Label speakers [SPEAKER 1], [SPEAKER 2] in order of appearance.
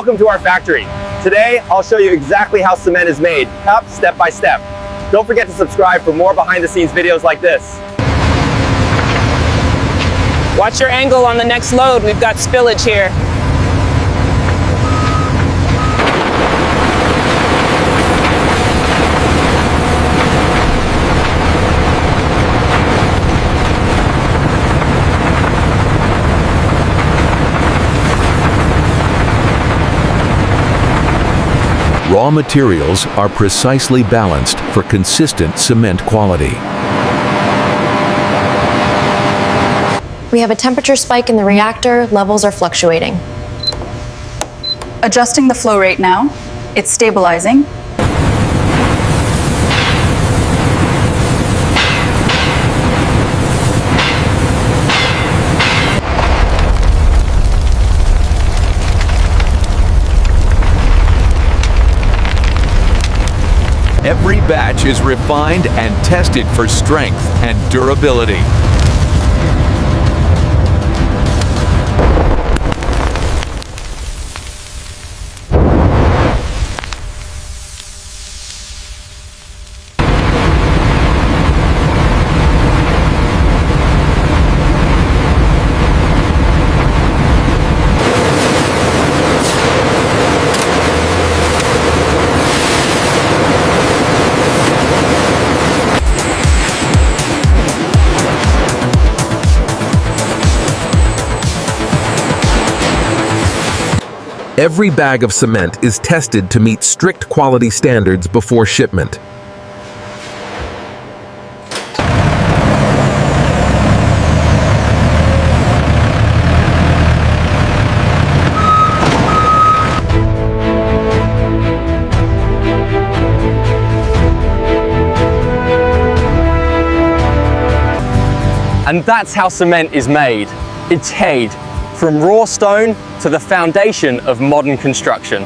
[SPEAKER 1] Welcome to our factory. Today, I'll show you exactly how cement is made, step by step. Don't forget to subscribe for more behind the scenes videos like this.
[SPEAKER 2] Watch your angle on the next load. We've got spillage here.
[SPEAKER 3] Raw materials are precisely balanced for consistent cement quality.
[SPEAKER 4] We have a temperature spike in the reactor, levels are fluctuating.
[SPEAKER 5] Adjusting the flow rate now. It's stabilizing.
[SPEAKER 3] Every batch is refined and tested for strength and durability. Every bag of cement is tested to meet strict quality standards before shipment.
[SPEAKER 1] And that's how cement is made. It's made from raw stone to the foundation of modern construction.